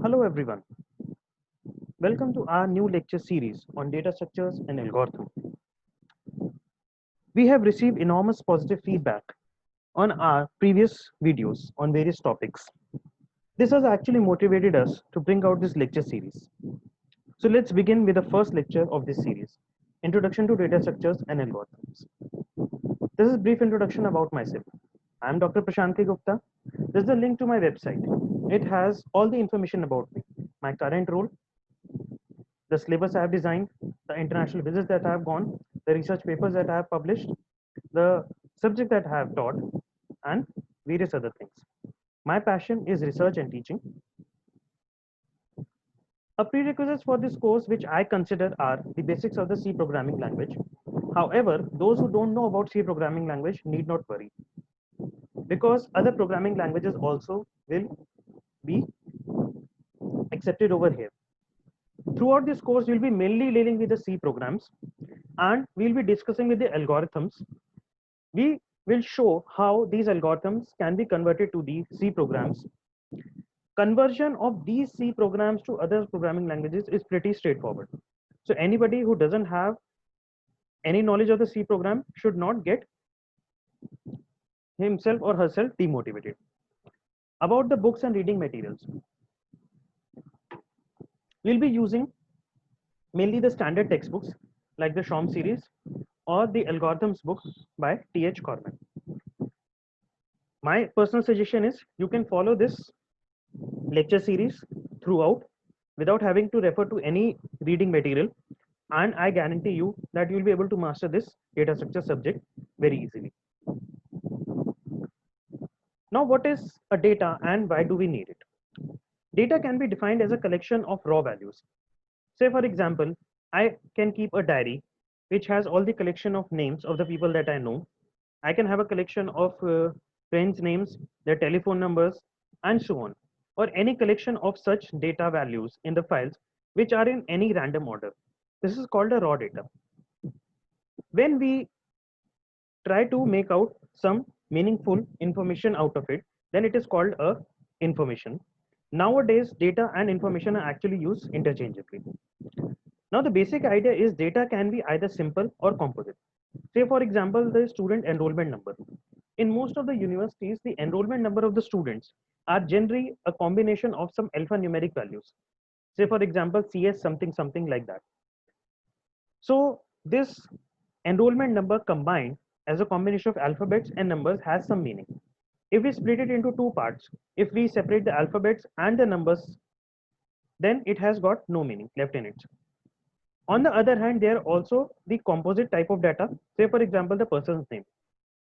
Hello everyone, welcome to our new lecture series on data structures and algorithm. We have received enormous positive feedback on our previous videos on various topics. This has actually motivated us to bring out this lecture series. So let's begin with the first lecture of this series, Introduction to Data Structures and Algorithms. This is a brief introduction about myself. I am Dr. Prashanti Gupta. This is a link to my website. It has all the information about me, my current role, the syllabus I have designed, the international visits that I have gone, the research papers that I have published, the subject that I have taught, and various other things. My passion is research and teaching. A prerequisites for this course, which I consider, are the basics of the C programming language. However, those who don't know about C programming language need not worry, because other programming languages also will be accepted over here. Throughout this course, we'll be mainly dealing with the C programs, and we'll be discussing with the algorithms. We will show how these algorithms can be converted to the C programs. Conversion of these C programs to other programming languages is pretty straightforward. So anybody who doesn't have any knowledge of the C program should not get himself or herself demotivated. About the books and reading materials, we'll be using mainly the standard textbooks like the Shom series or the algorithms book by T.H. Corman. My personal suggestion is you can follow this lecture series throughout without having to refer to any reading material, and I guarantee you that you will be able to master this data structure subject very easily. Now, what is a data and why do we need it? Data can be defined as a collection of raw values. Say for example, I can keep a diary which has all the collection of names of the people that I know. I can have a collection of friends' names, their telephone numbers, and so on, or any collection of such data values in the files which are in any random order. This is called a raw data. When we try to make out some meaningful information out of it, then it is called a information. Nowadays, data and information are actually used interchangeably. Now, the basic idea is data can be either simple or composite. Say, for example, the student enrollment number. In most of the universities, the enrollment number of the students are generally a combination of some alphanumeric values. Say, for example, CS something something like that. So, this enrollment number combined as a combination of alphabets and numbers has some meaning. If we split it into two parts, if we separate the alphabets and the numbers, then it has got no meaning left in it. On the other hand, there are also the composite type of data. Say, for example, the person's name.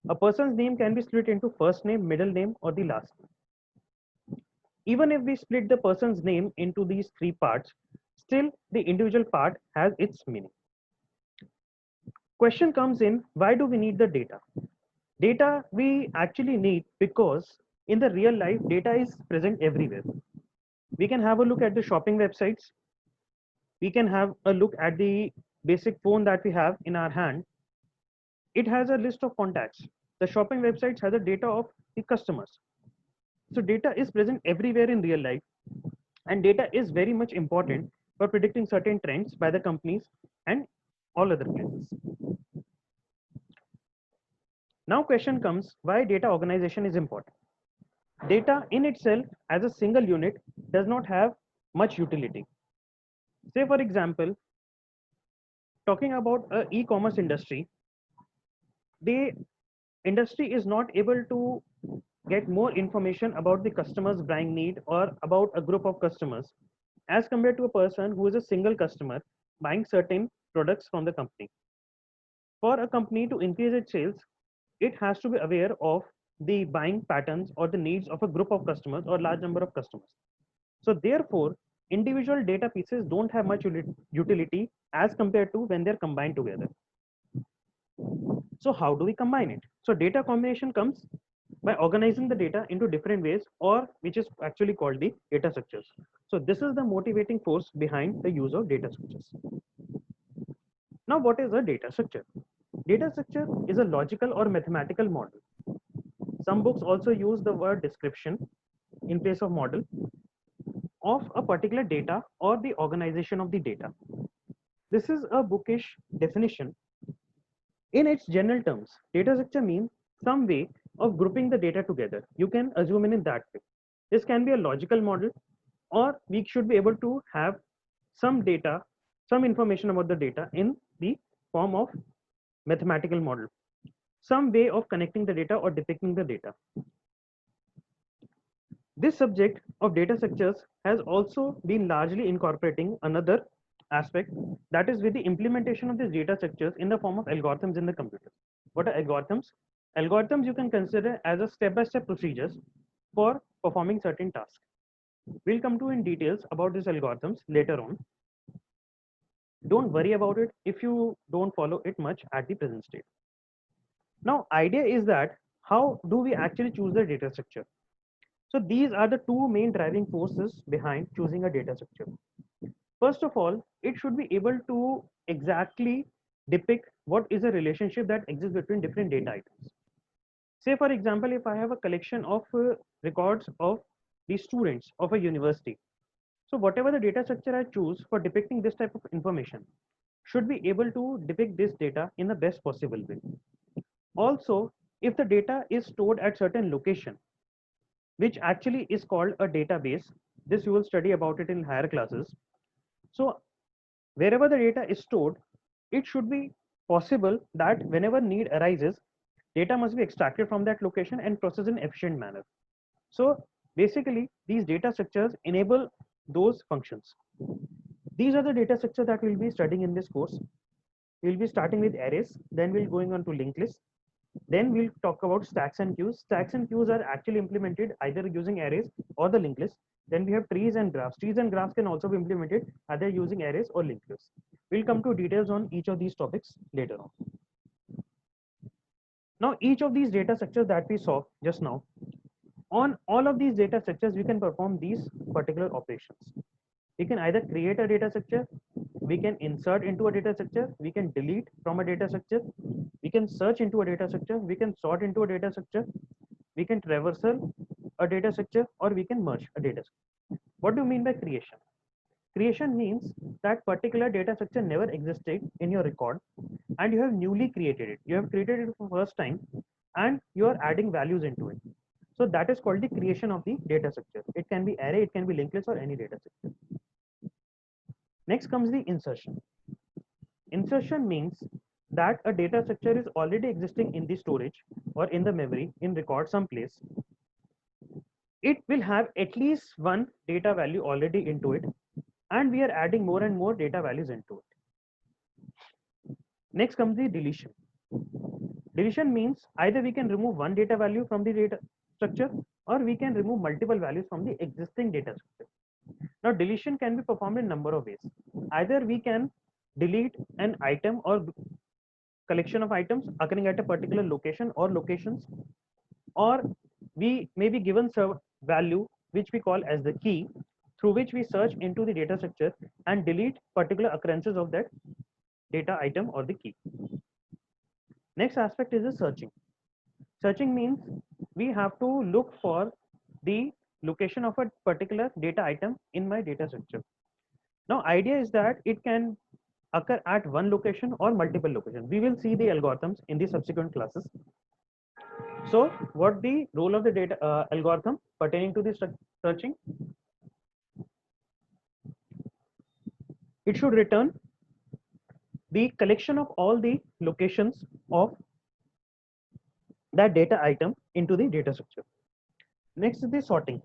A person's name can be split into first name, middle name, or the last name. Even if we split the person's name into these three parts, still the individual part has its meaning. Question comes in, why do we need the data? Data we actually need because in the real life, data is present everywhere. We can have a look at the shopping websites. We can have a look at the basic phone that we have in our hand. It has a list of contacts. The shopping websites has a data of the customers. So data is present everywhere in real life, and data is very much important for predicting certain trends by the companies and all other places. Now question comes, why data organization is important. Data in itself as a single unit does not have much utility. Say for example, talking about a e-commerce industry, the industry is not able to get more information about the customer's buying need or about a group of customers as compared to a person who is a single customer buying certain products from the company. For a company to increase its sales, it has to be aware of the buying patterns or the needs of a group of customers or large number of customers. So therefore, individual data pieces don't have much utility as compared to when they're combined together. So how do we combine it? So data combination comes by organizing the data into different ways, or which is actually called the data structures. So this is the motivating force behind the use of data structures. Now, what is a data structure? Data structure is a logical or mathematical model. Some books also use the word description in place of model. of a particular data or the organization of the data. This is a bookish definition. In its general terms, data structure means some way of grouping the data together. You can assume it in that way. This can be a logical model, or we should be able to have some data, some information about the data in the form of mathematical model, some way of connecting the data or depicting the data. This subject of data structures has also been largely incorporating another aspect, that is with the implementation of these data structures in the form of algorithms in the computer. What are algorithms? Algorithms you can consider as a step-by-step procedures for performing certain tasks. We'll come to in details about these algorithms later on. Don't worry about it if you don't follow it much at the present state. Now, idea is that how do we actually choose the data structure? So these are the two main driving forces behind choosing a data structure. First of all, it should be able to exactly depict what is a relationship that exists between different data items. Say for example, if I have a collection of records of the students of a university, so whatever the data structure I choose for depicting this type of information should be able to depict this data in the best possible way. Also, if the data is stored at certain location, which actually is called a database, this you will study about it in higher classes. So wherever the data is stored, it should be possible that whenever need arises, data must be extracted from that location and processed in efficient manner. So basically, these data structures enable those functions. These are the data structures that we'll be studying in this course. We'll be starting with arrays, then we'll going on to linked lists. Then we'll talk about stacks and queues. Stacks and queues are actually implemented either using arrays or the linked list. Then we have trees and graphs. Trees and graphs can also be implemented either using arrays or linked lists. We'll come to details on each of these topics later on. Now, each of these data structures that we saw just now, on all of these data structures, we can perform these particular operations. We can either create a data structure, we can insert into a data structure, we can delete from a data structure, we can search into a data structure, we can sort into a data structure, we can traversal a data structure, or we can merge a data structure. What do you mean by creation? Creation means that particular data structure never existed in your record and you have newly created it. You have created it for the first time and you are adding values into it. So that is called the creation of the data structure. It can be array, it can be linked list, or any data structure. Next comes the insertion. Insertion means that a data structure is already existing in the storage or in the memory in record someplace. It will have at least one data value already into it, and we are adding more and more data values into it. Next comes the deletion. Deletion means either we can remove one data value from the data structure or we can remove multiple values from the existing data structure. Now, deletion can be performed in a number of ways. Either we can delete an item or collection of items occurring at a particular location or locations, or we may be given some value which we call as the key, through which we search into the data structure and delete particular occurrences of that data item or the key. Next aspect is the searching. Searching means we have to look for the location of a particular data item in my data structure. Now, idea is that it can occur at one location or multiple locations. We will see the algorithms in the subsequent classes. So, what the role of the data algorithm pertaining to the searching? It should return the collection of all the locations of that data item into the data structure. Next is the sorting.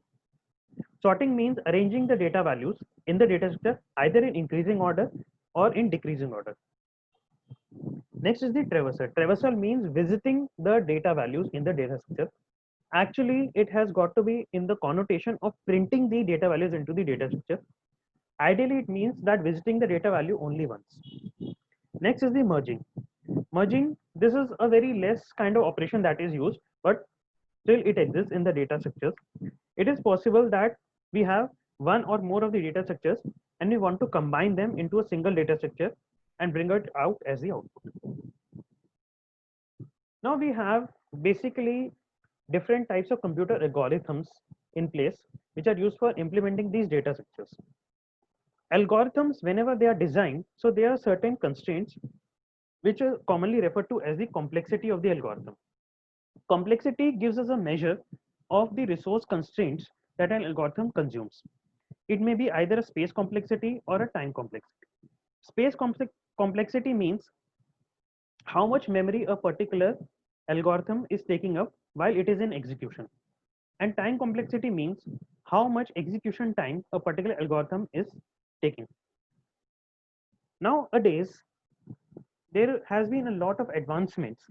Sorting means arranging the data values in the data structure either in increasing order or in decreasing order. Next is the traversal. Traversal means visiting the data values in the data structure. Actually, it has got to be in the connotation of printing the data values into the data structure. Ideally, it means that visiting the data value only once. Next is the merging. Merging, this is a very less kind of operation that is used, but still it exists in the data structures. It is possible that we have one or more of the data structures and we want to combine them into a single data structure and bring it out as the output. Now we have basically different types of computer algorithms in place which are used for implementing these data structures. Algorithms, whenever they are designed, so there are certain constraints which are commonly referred to as the complexity of the algorithm. Complexity gives us a measure of the resource constraints that an algorithm consumes. It may be either a space complexity or a time complexity. Space complexity means how much memory a particular algorithm is taking up while it is in execution. And time complexity means how much execution time a particular algorithm is taking. Nowadays, there has been a lot of advancements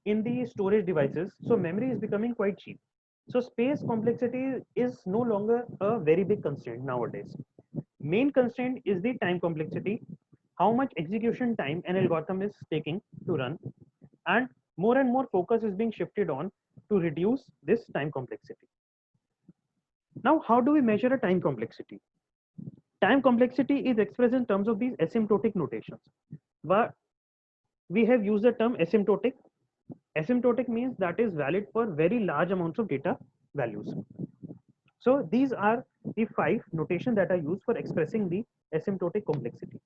in the storage devices, so memory is becoming quite cheap. So space complexity is no longer a very big constraint nowadays. Main constraint is the time complexity, how much execution time an algorithm is taking to run, and more focus is being shifted on to reduce this time complexity. Now, how do we measure a time complexity? Time complexity is expressed in terms of these asymptotic notations. But we have used the term asymptotic. Asymptotic means that is valid for very large amounts of data values. So these are the 5 notations that are used for expressing the asymptotic complexity.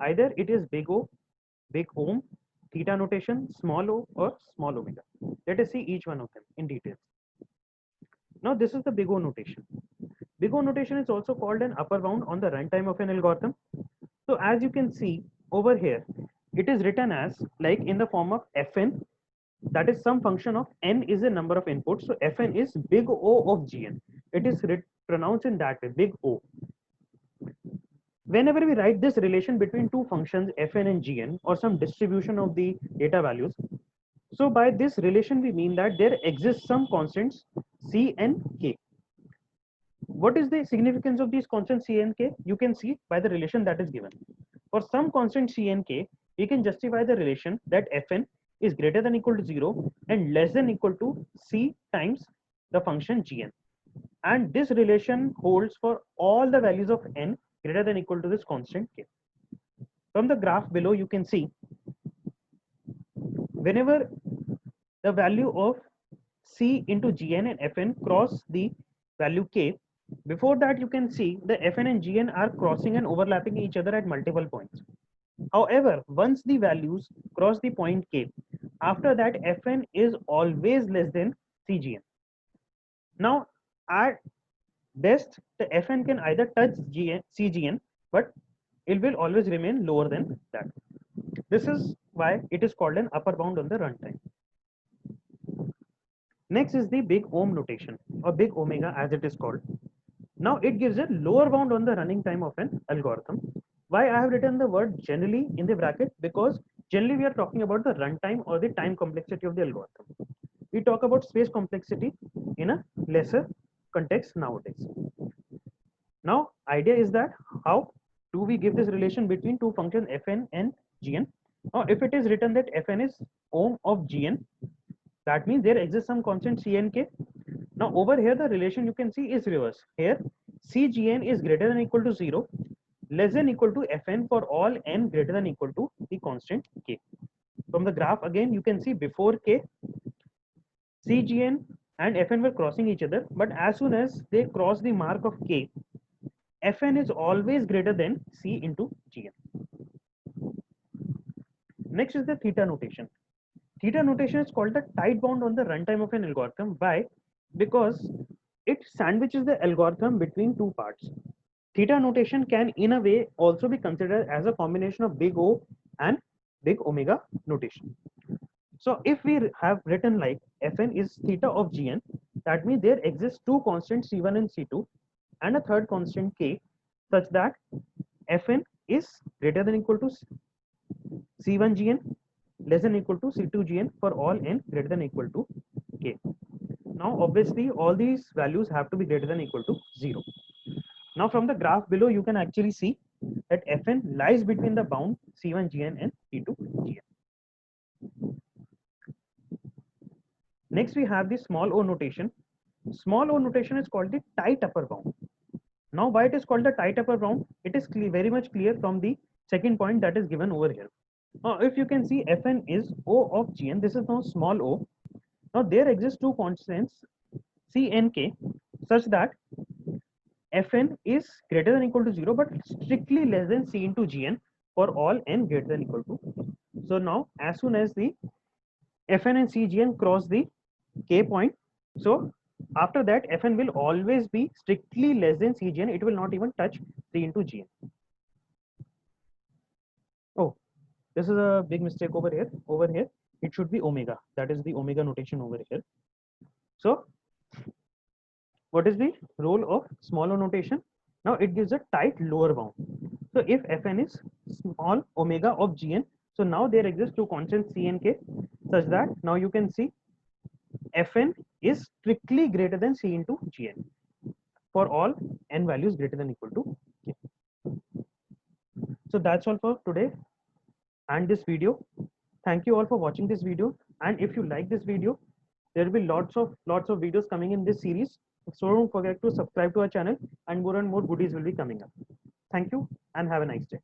Either it is big O, big ohm, theta notation, small o, or small omega. Let us see each one of them in detail. Now this is the big O notation. Big O notation is also called an upper bound on the runtime of an algorithm. So as you can see over here, it is written as like in the form of fn, that is some function of n is the number of inputs. So fn is big O of gn. It is pronounced in that way, big O. Whenever we write this relation between two functions fn and gn or some distribution of the data values, so by this relation we mean that there exists some constants c and k. What is the significance of these constants c and k? You can see by the relation that is given. For some constant c and k, we can justify the relation that fn is greater than equal to 0 and less than equal to c times the function gn. And this relation holds for all the values of n greater than equal to this constant k. From the graph below, you can see whenever the value of c into gn and fn cross the value k, before that you can see the fn and gn are crossing and overlapping each other at multiple points. However, once the values cross the point k, after that fn is always less than cgn. Now at best the fn can either touch cgn, but it will always remain lower than that. This is why it is called an upper bound on the runtime. Next is the big ohm notation, or big omega as it is called. Now it gives a lower bound on the running time of an algorithm. Why I have written the word generally in the bracket? Because generally we are talking about the runtime or the time complexity of the algorithm. We talk about space complexity in a lesser context nowadays. Now idea is that how do we give this relation between two functions fn and gn? Now if it is written that fn is ohm of gn, that means there exists some constant c and k. Now over here the relation you can see is reverse. Here cgn is greater than equal to 0, less than equal to fn for all n greater than equal to the constant k. From the graph again you can see before k, cgn and fn were crossing each other, but as soon as they cross the mark of k, fn is always greater than c into gn. Next is the theta notation. Theta notation is called the tight bound on the runtime of an algorithm. Why? Because it sandwiches the algorithm between two parts. Theta notation can in a way also be considered as a combination of big O and big omega notation. So if we have written like fn is theta of gn, that means there exists two constants c1 and c2 and a third constant k, such that fn is greater than equal to c1 gn, less than equal to c2 gn for all n greater than equal to k. Now obviously all these values have to be greater than equal to 0. Now from the graph below you can actually see that fn lies between the bound c1 gn and c2 gn. Next we have the small o notation. Small o notation is called the tight upper bound. Now why it is called the tight upper bound? It is very much clear from the second point that is given over here. Now if you can see fn is o of gn, this is now small o. Now there exist two constants C and K such that Fn is greater than equal to 0 but strictly less than C into Gn for all n greater than equal to 0. So now as soon as the Fn and Cgn cross the K point, so after that Fn will always be strictly less than Cgn, it will not even touch C into Gn. Oh, this is a big mistake over here. Over here it should be omega, that is the omega notation over here. So what is the role of small o notation? Now it gives a tight lower bound. So if Fn is small omega of Gn, so now there exist two constants C and K such that now you can see Fn is strictly greater than C into Gn for all n values greater than equal to K. So that's all for today and this video. Thank you all for watching this video, and if you like this video, there will be lots of videos coming in this series. So don't forget to subscribe to our channel, and more goodies will be coming up. Thank you and have a nice day.